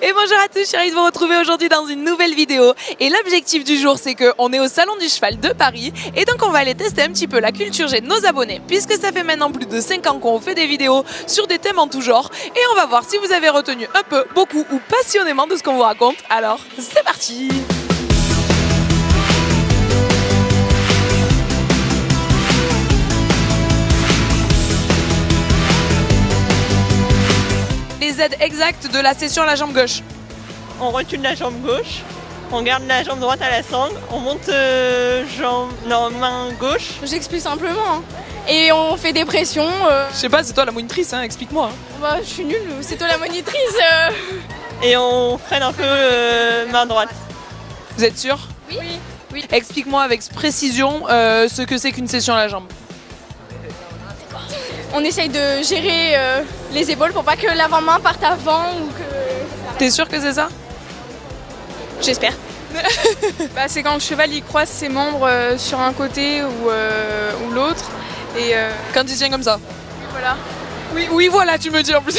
Et bonjour à tous, je suis ravie de vous retrouver aujourd'hui dans une nouvelle vidéo. Et l'objectif du jour, c'est qu'on est au Salon du Cheval de Paris. Et donc on va aller tester un petit peu la culture G de nos abonnés. Puisque ça fait maintenant plus de 5 ans qu'on fait des vidéos sur des thèmes en tout genre. Et on va voir si vous avez retenu un peu, beaucoup ou passionnément de ce qu'on vous raconte. Alors, c'est parti! Les aides exactes de la session à la jambe gauche. On recule la jambe gauche, on garde la jambe droite à la sangle, on monte main gauche. J'explique simplement. Hein. Et on fait des pressions. Je sais pas, c'est toi la monitrice, hein, explique-moi. Bah, je suis nulle, c'est toi la monitrice. Et on freine un peu main droite. Vous êtes sûr? Oui. Explique-moi avec précision ce que c'est qu'une session à la jambe. On essaye de gérer les épaules pour pas que l'avant-main parte avant ou que... T'es sûr que c'est ça? J'espère. Bah, c'est quand le cheval il croise ses membres sur un côté ou l'autre. Et quand il tient comme ça. voilà. Oui, voilà, tu me dis en plus.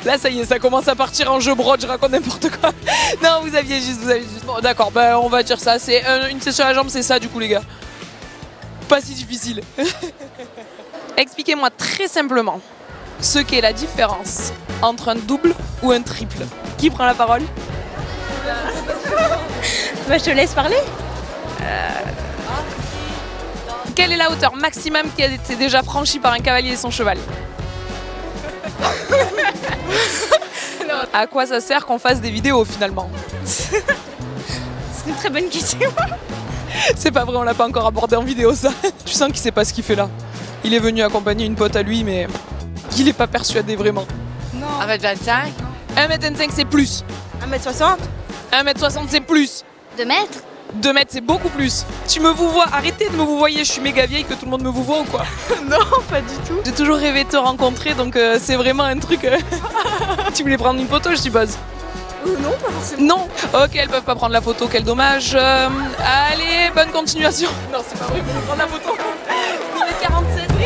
Là, ça y est, ça commence à partir en jeu brode, je raconte n'importe quoi. Non, vous aviez juste. Bon, d'accord, bah, on va dire ça. C'est une session à la jambe, c'est ça, du coup, les gars. Pas si difficile. Expliquez-moi très simplement ce qu'est la différence entre un double ou un triple. Qui prend la parole? Bah, je te laisse parler. Quelle est la hauteur maximum qui a été déjà franchie par un cavalier et son cheval? À quoi ça sert qu'on fasse des vidéos finalement? C'est une très bonne question. C'est pas vrai, on l'a pas encore abordé en vidéo ça. Tu sens qu'il sait pas ce qu'il fait là. Il est venu accompagner une pote à lui mais il est pas persuadé vraiment. Non. 1m25. 1m25 c'est plus. 1m60. 1m60 c'est plus. 2 mètres. 2 mètres c'est beaucoup plus. Tu me vous vois, arrêtez de me vous voyer, je suis méga vieille que tout le monde me vous voit ou quoi? Non, pas du tout. J'ai toujours rêvé de te rencontrer donc c'est vraiment un truc... Tu voulais prendre une photo je suppose? Non, pas forcément. Non. Ok, elles peuvent pas prendre la photo, quel dommage. Allez, bonne continuation. Non, c'est pas vrai, ils vont prendre la photo. 47. Oui,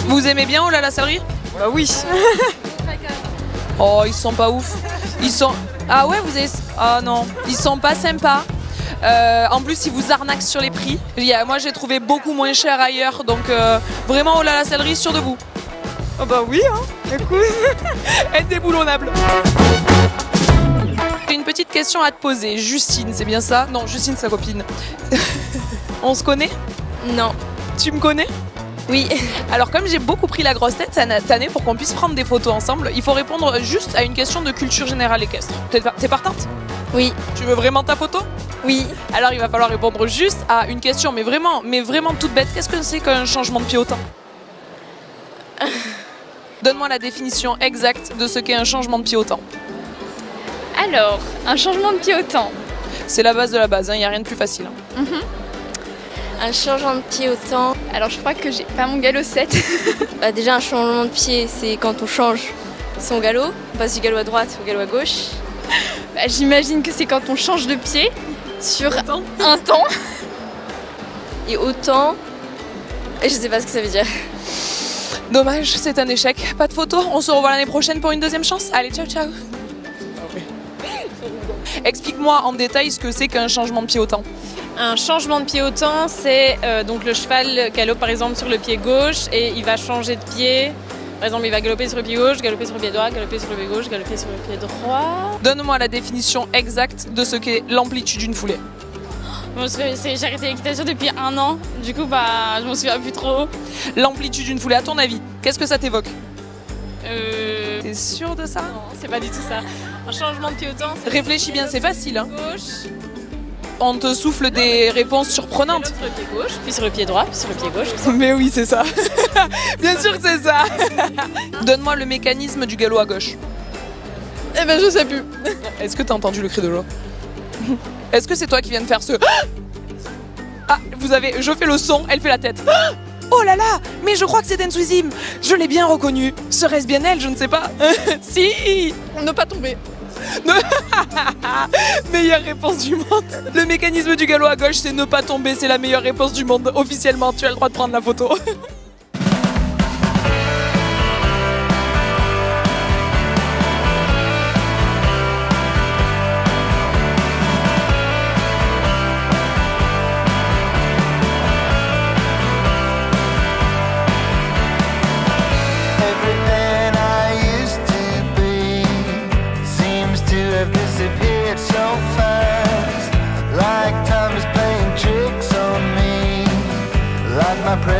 vous aimez bien Oh là la salerie? Bah oui. Oh, ils sont pas ouf. Ils sont... Ah ouais, vous avez... Ah non, ils sont pas sympas. En plus, ils vous arnaquent sur les prix. Moi, j'ai trouvé beaucoup moins cher ailleurs. Donc, vraiment, oh là la salerie, sur debout. Oh bah oui, hein. Écoute. Indéboulonnable. J'ai une petite question à te poser. Justine, c'est bien ça? Non, Justine, sa copine. On se connaît? Non. Tu me connais? Oui. Alors comme j'ai beaucoup pris la grosse tête cette année pour qu'on puisse prendre des photos ensemble, il faut répondre juste à une question de culture générale équestre. T'es partante? Oui. Tu veux vraiment ta photo? Oui. Alors il va falloir répondre juste à une question, mais vraiment toute bête. Qu'est-ce que c'est qu'un changement de pied au temps? Donne-moi la définition exacte de ce qu'est un changement de pied au temps. Alors, un changement de pied au temps. C'est la base de la base, il n'y a rien de plus facile. Un changement de pied au temps. Alors je crois que j'ai pas mon galop 7. Bah, déjà un changement de pied, c'est quand on change son galop. On passe du galop à droite au galop à gauche. Bah, j'imagine que c'est quand on change de pied sur un temps. Et autant, je sais pas ce que ça veut dire. Dommage, c'est un échec. Pas de photo, on se revoit l'année prochaine pour une deuxième chance. Allez, ciao ciao. Explique-moi en détail ce que c'est qu'un changement de pied au temps. Un changement de pied au temps, c'est donc le cheval galope par exemple sur le pied gauche et il va changer de pied. Par exemple, il va galoper sur le pied gauche, galoper sur le pied droit, galoper sur le pied gauche, galoper sur le pied droit. Donne-moi la définition exacte de ce qu'est l'amplitude d'une foulée. Bon, j'ai arrêté l'équitation depuis 1 an, du coup bah, je m'en souviens plus trop. L'amplitude d'une foulée, à ton avis, qu'est-ce que ça t'évoque? T'es sûr de ça? Non, c'est pas du tout ça. Un changement de pied au temps, c'est... Réfléchis bien, c'est facile. Hein. Gauche. On te souffle des réponses surprenantes. Sur le pied gauche, puis sur le pied droit, puis sur le pied gauche. Mais oui, c'est ça. Bien sûr que c'est ça. Donne-moi le mécanisme du galop à gauche. Eh ben je sais plus. Est-ce que t'as entendu le cri de joie? Est-ce que c'est toi qui viens de faire ce... Ah, je fais le son, elle fait la tête. Oh là là, mais je crois que c'est Denswizim. Je l'ai bien reconnu. Serait-ce bien elle? Je ne sais pas. Si. Ne pas tomber. Meilleure réponse du monde. Le mécanisme du galop à gauche, c'est ne pas tomber. C'est la meilleure réponse du monde. Officiellement, tu as le droit de prendre la photo.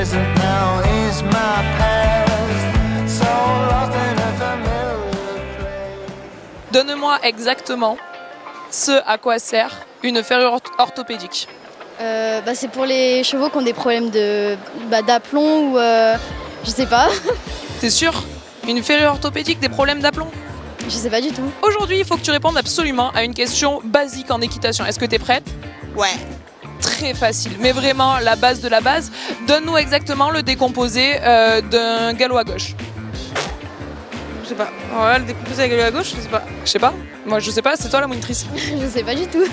present now is my past, so lost in a familiar place. Donne-moi exactement ce à quoi sert une ferrure orthopédique. C'est pour les chevaux qui ont des problèmes d'aplomb ou je sais pas. T'es sûr? Une ferrure orthopédique, des problèmes d'aplomb? Je sais pas du tout. Aujourd'hui, il faut que tu répondes absolument à une question basique en équitation. Est-ce que t'es prête? Ouais. Très facile, mais vraiment la base de la base. Donne-nous exactement le décomposé d'un galop à gauche. Je sais pas. Ouais, le décomposé à galop à gauche, je sais pas. Je sais pas. Moi, je sais pas. C'est toi la monitrice. Je sais pas du tout.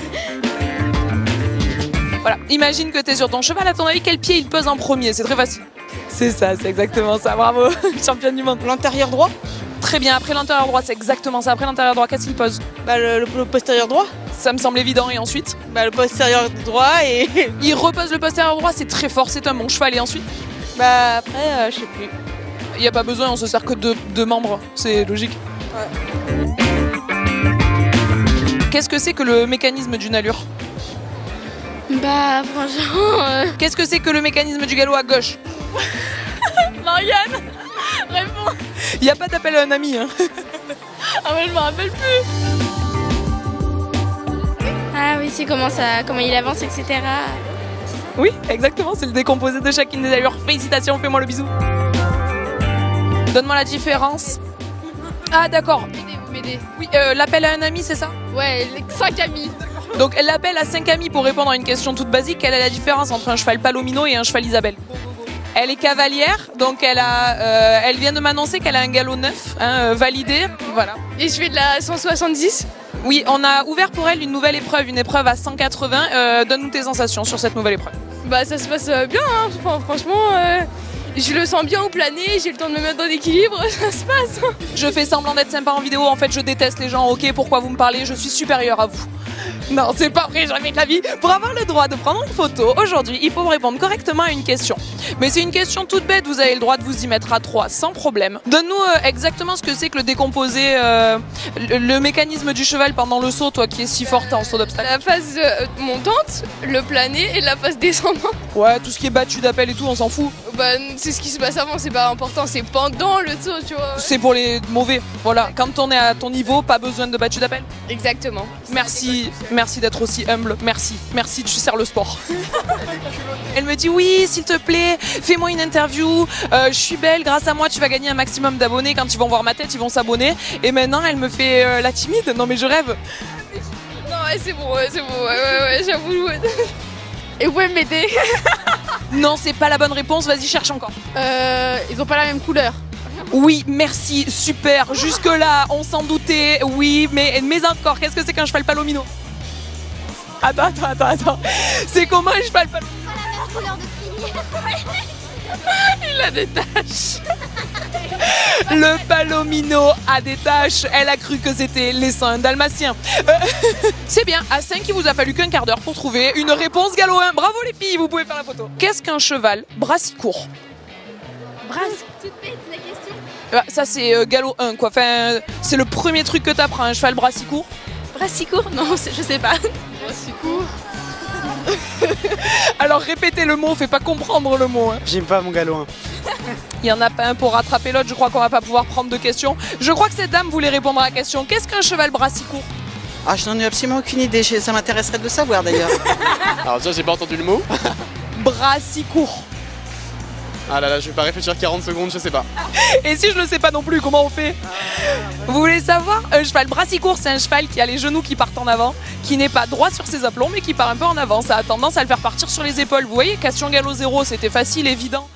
Voilà. Imagine que t'es sur ton cheval. À ton avis, quel pied il pose en premier? C'est très facile. C'est ça, c'est exactement ça. Bravo, championne du monde. L'antérieur droit? Très bien. Après l'antérieur droit, c'est exactement ça. Après l'antérieur droit, qu'est-ce qu'il pose? Le postérieur droit? Ça me semble évident. Et ensuite? Le postérieur droit et... Il repose le postérieur droit. C'est très fort. C'est un bon cheval. Et ensuite? Après, je sais plus. Il n'y a pas besoin. On se sert que de deux membres. C'est logique. Ouais. Qu'est-ce que c'est que le mécanisme d'une allure? Franchement... Qu'est-ce que c'est que le mécanisme du galop à gauche? Marianne, réponds. Il n'y a pas d'appel à un ami. Hein. Ah ouais, je me rappelle plus. Ah oui, c'est comment il avance, etc. Oui, exactement. C'est le décomposé de chacune des allures. Félicitations, fais-moi le bisou. Donne-moi la différence. Ah d'accord. Vous m'aidez. Oui, l'appel à un ami, c'est ça? Ouais, les 5 amis. Donc elle l'appelle à 5 amis pour répondre à une question toute basique. Quelle est la différence entre un cheval Palomino et un cheval Isabelle? Elle est cavalière, donc elle vient de m'annoncer qu'elle a un galop neuf, validé. Voilà. Et je fais de la 170. Oui, on a ouvert pour elle une nouvelle épreuve, une épreuve à 180. Donne-nous tes sensations sur cette nouvelle épreuve. Ça se passe bien, hein. Enfin, franchement, je le sens bien au plané, j'ai le temps de me mettre dans l'équilibre, ça se passe. Je fais semblant d'être sympa en vidéo, en fait je déteste les gens, ok, pourquoi vous me parlez, je suis supérieure à vous. Non, c'est pas vrai, jamais de la vie. Pour avoir le droit de prendre une photo, aujourd'hui, il faut me répondre correctement à une question. Mais c'est une question toute bête, vous avez le droit de vous y mettre à 3 sans problème. Donne-nous exactement ce que c'est que le décomposé, le mécanisme du cheval pendant le saut, toi qui es si forte en saut d'obstacle. La phase montante, le plané et la phase descendante. Ouais, tout ce qui est battu d'appel et tout, on s'en fout. C'est ce qui se passe avant, c'est pas important, c'est pendant le saut, tu vois. C'est pour les mauvais, voilà. Quand on est à ton niveau, pas besoin de battu d'appel. Exactement. Merci d'être aussi humble, merci, tu sers le sport. Elle me dit oui, s'il te plaît, fais-moi une interview, je suis belle, grâce à moi tu vas gagner un maximum d'abonnés, quand ils vont voir ma tête ils vont s'abonner. Et maintenant elle me fait la timide, non mais je rêve. Non ouais c'est bon, ouais, j'avoue. Et vous pouvez m'aider? Non c'est pas la bonne réponse, vas-y cherche encore. Ils ont pas la même couleur. Oui, merci, super, jusque là on s'en doutait, oui, mais encore, qu'est-ce que c'est qu'un cheval Palomino? Attends. C'est comment un cheval Palomino? La même couleur de fini. Il a des taches. Le Palomino a des taches. Elle a cru que c'était les seins dalmatiens. C'est bien, à 5 il vous a fallu qu'un quart d'heure pour trouver une réponse galop 1. Bravo les filles, vous pouvez faire la photo. Qu'est-ce qu'un cheval brassicourt? Toute bête la question. Ça c'est galop 1 quoi, enfin, c'est le premier truc que t'apprends, un cheval brassicourt. Brassicourt? Non, je sais pas. Brassicourt. Alors répétez le mot, fait pas comprendre le mot. Hein. J'aime pas mon galop 1. Il y en a pas un pour rattraper l'autre, je crois qu'on va pas pouvoir prendre de questions. Je crois que cette dame voulait répondre à la question. Qu'est-ce qu'un cheval brassicourt? Ah, je n'en ai absolument aucune idée, ça m'intéresserait de le savoir d'ailleurs. Alors ça j'ai pas entendu le mot. Brassicourt. Ah là là, je vais pas réfléchir 40 secondes, je sais pas. Et si je le sais pas non plus, comment on fait? Vous voulez savoir? Un cheval brassicourt, c'est un cheval qui a les genoux qui partent en avant, qui n'est pas droit sur ses aplombs, mais qui part un peu en avant. Ça a tendance à le faire partir sur les épaules. Vous voyez, question galop 0, c'était facile, évident.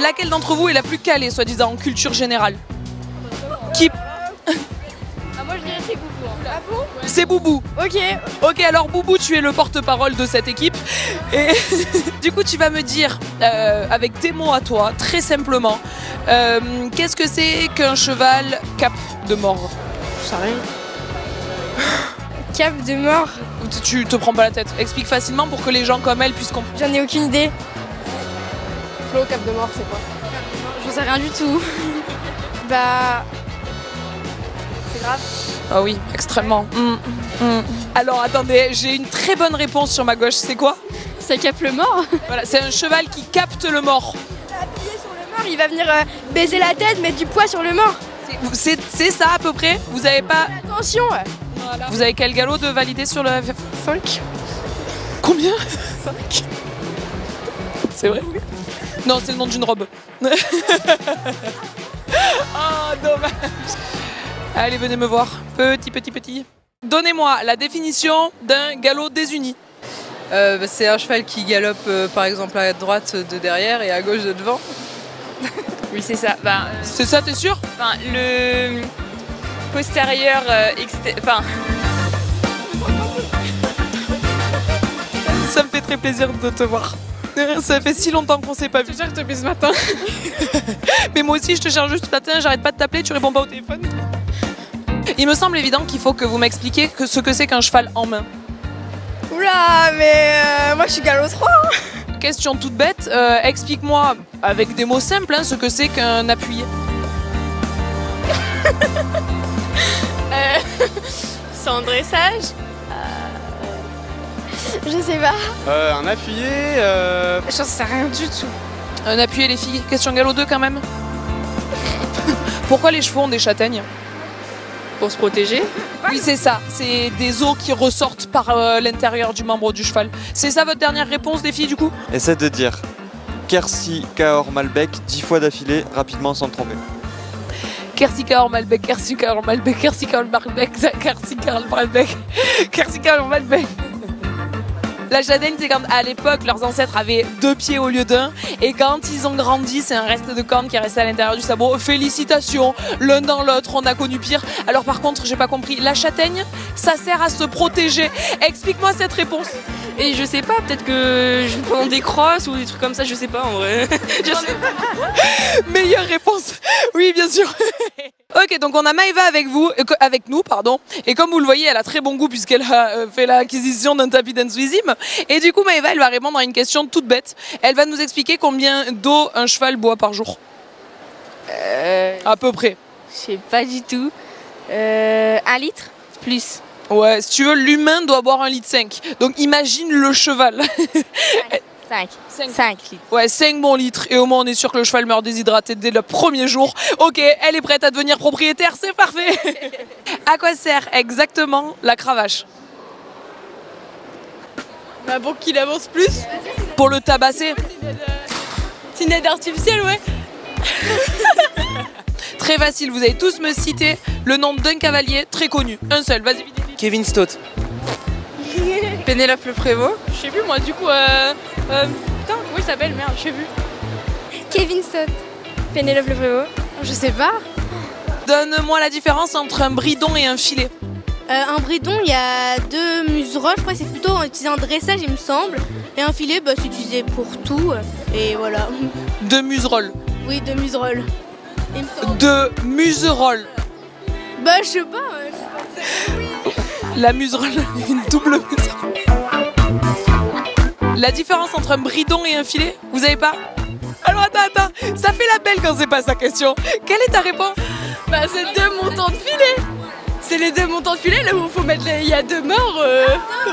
laquelle d'entre vous est la plus calée, soi-disant, en culture générale? Qui... Moi je dirais c'est Boubou. Ah bon? C'est Boubou. Ok. Ok, alors Boubou, tu es le porte-parole de cette équipe. Et du coup, tu vas me dire, avec tes mots à toi, très simplement, qu'est-ce que c'est qu'un cheval cap de mort? Je sais rien. Cap de mort? Tu te prends pas la tête. Explique facilement pour que les gens comme elle puissent comprendre. J'en ai aucune idée. Flo, cap de mort, c'est quoi? J'en sais rien du tout. Bah... C'est grave. Ah oui, extrêmement. Alors attendez, j'ai une très bonne réponse sur ma gauche. C'est quoi? Ça capte le mort. Voilà, c'est un cheval qui capte le mort. Appuyé sur le mort, il va venir baiser la tête, mettre du poids sur le mort. C'est ça à peu près. Vous avez pas... Attention. Voilà. Vous avez quel galop de valider sur le 5? Combien? 5. C'est vrai? Non, c'est le nom d'une robe. Oh, dommage. Allez, venez me voir. Petit. Donnez-moi la définition d'un galop désuni. C'est un cheval qui galope par exemple à droite de derrière et à gauche de devant. Oui, c'est ça. C'est ça, t'es sûr? Le postérieur Ça me fait très plaisir de te voir. Ça fait si longtemps qu'on s'est pas vu. Je te cherche depuis ce matin. Mais moi aussi, je te cherche juste ce matin, j'arrête pas de t'appeler, tu réponds pas au téléphone. Il me semble évident qu'il faut que vous m'expliquiez ce que c'est qu'un cheval en main. Oula, mais moi je suis galop 3. Question toute bête, explique-moi avec des mots simples ce que c'est qu'un appuyé. C'est en dressage. Je sais pas. Un appuyé. J'en sais rien du tout. Un appuyé les filles, question galop 2 quand même. Pourquoi les chevaux ont des châtaignes? pour se protéger. Oui, c'est ça. C'est des os qui ressortent par l'intérieur du membre du cheval. C'est ça votre dernière réponse, les filles, du coup? Essaie de dire Kersi Cahors Malbec 10 fois d'affilée, rapidement sans te tromper. Kersi Cahors Malbec, Kersi Cahors Malbec, Kersi Cahors Malbec, Kersi Cahors Malbec, Kersi Cahors Malbec. La châtaigne, c'est quand à l'époque, leurs ancêtres avaient 2 pieds au lieu d'1. Et quand ils ont grandi, c'est un reste de corne qui est resté à l'intérieur du sabot. Félicitations, l'un dans l'autre, on a connu pire. Alors par contre, j'ai pas compris, la châtaigne, ça sert à se protéger. Explique-moi cette réponse. Et je sais pas, peut-être que je prends des crosses ou des trucs comme ça, je sais pas en vrai. Je sais pas. Meilleure réponse. Oui, bien sûr. Ok, donc on a Maëva avec nous, pardon. Et comme vous le voyez, elle a très bon goût puisqu'elle a fait l'acquisition d'un tapis d'Enswizim. Et du coup, Maëva, elle va répondre à une question toute bête. Elle va nous expliquer combien d'eau un cheval boit par jour. À peu près. Je sais pas du tout. 1 litre plus. Ouais, si tu veux, l'humain doit boire 1,5 litre. Donc imagine le cheval. 5 litres. Ouais, 5 bons litres. Et au moins, on est sûr que le cheval meurt déshydraté dès le premier jour. Ok, elle est prête à devenir propriétaire, c'est parfait. À quoi sert exactement la cravache? Bah pour qu'il avance plus. Pour le tabasser. C'est une aide artificielle, ouais. Très facile, vous allez tous me citer le nom d'un cavalier très connu. Un seul, vas-y, vite. Kevin Stott. Pénélope Le Prévost. Je sais plus moi, du coup, putain, comment il s'appelle, merde, je sais plus. Kevin Stott. Pénélope Le Prévost. Je sais pas. Donne-moi la différence entre un bridon et un filet. Un bridon, il y a 2 muserolles, je crois que c'est plutôt utilisé en dressage, il me semble. Et un filet, bah, c'est utilisé pour tout. Et voilà. 2 muserolles. Oui, 2 muserolles. 2 muserolles. Bah, je sais pas. La muserolle, une double muserolle. La différence entre un bridon et un filet, vous savez pas? Alors attends, ça fait la belle quand c'est pas sa question. Quelle est ta réponse? Bah c'est 2 montants de filet. C'est les 2 montants de filet là où il faut mettre il y a 2 morts.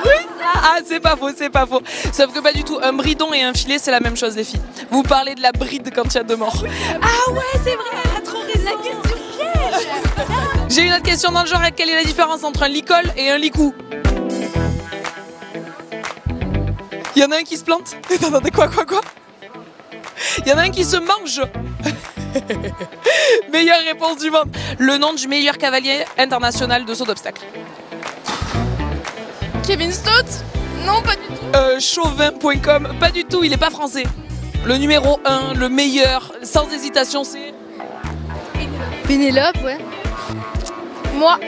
Oui. Ah, c'est pas faux, c'est pas faux. Sauf que pas du tout, un bridon et un filet c'est la même chose les filles. Vous parlez de la bride quand il y a 2 morts. Ah ouais, c'est vrai, elle a trop raison. La question piège. J'ai une autre question dans le genre, quelle est la différence entre un licol et un licou? Il y en a un qui se plante? Attendez, quoi? Il y en a un qui se mange. Meilleure réponse du monde. Le nom du meilleur cavalier international de saut d'obstacle. Kevin Stott? Non, pas du tout. Chauvin.com, pas du tout, il est pas français. Le numéro 1, le meilleur, sans hésitation, c'est... Pénélope, ouais. Moi.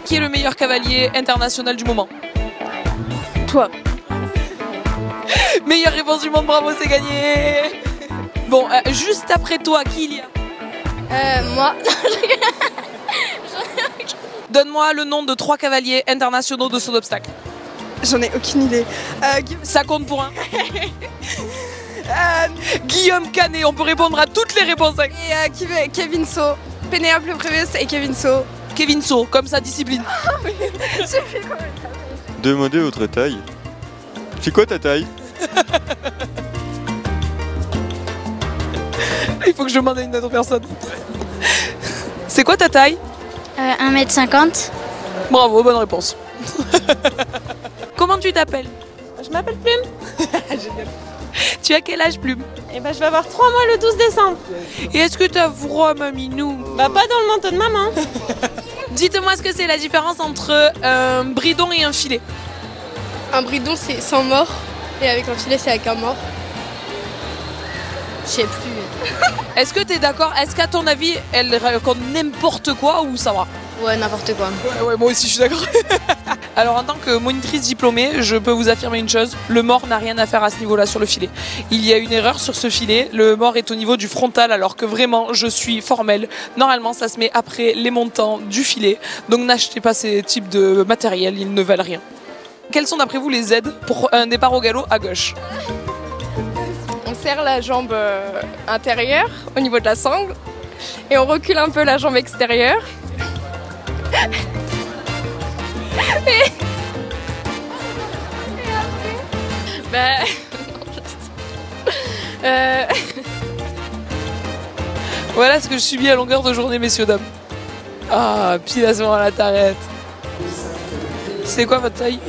Qui est le meilleur cavalier international du moment? Toi. Meilleure réponse du monde, bravo, c'est gagné. Bon, juste après toi, qui il y a? Moi. Donne-moi le nom de 3 cavaliers internationaux de saut d'obstacle. J'en ai aucune idée. Ça compte pour un. Guillaume Canet, on peut répondre à toutes les réponses. Et Kevin So. Pénélope Prévus et Kevin So. Kevin So, comme sa discipline. Demandez votre taille. C'est quoi ta taille? Il faut que je demande à une autre personne. C'est quoi ta taille? 1m50. Bravo, bonne réponse. Comment tu t'appelles? Je m'appelle Plume. Génial. Tu as quel âge, Plume? Et ben je vais avoir 3 mois le 12 décembre. Et est-ce que t'as froid, maminou? Bah pas dans le manteau de maman. Dites-moi ce que c'est la différence entre un bridon et un filet. Un bridon, c'est sans mort. Et avec un filet, c'est avec un mort. Je sais plus. Est-ce que t'es d'accord? Est-ce qu'à ton avis, elle raconte n'importe quoi ou ça va? Ouais, n'importe quoi. Ouais, moi aussi je suis d'accord. Alors en tant que monitrice diplômée, je peux vous affirmer une chose, le mort n'a rien à faire à ce niveau-là sur le filet. Il y a une erreur sur ce filet, le mort est au niveau du frontal alors que vraiment je suis formelle. Normalement ça se met après les montants du filet, donc n'achetez pas ces types de matériel, ils ne valent rien. Quelles sont d'après vous les aides pour un départ au galop à gauche? On serre la jambe intérieure au niveau de la sangle et on recule un peu la jambe extérieure. Voilà ce que je subis à longueur de journée, messieurs, dames. Ah, pilation à la tarette. C'est quoi votre taille?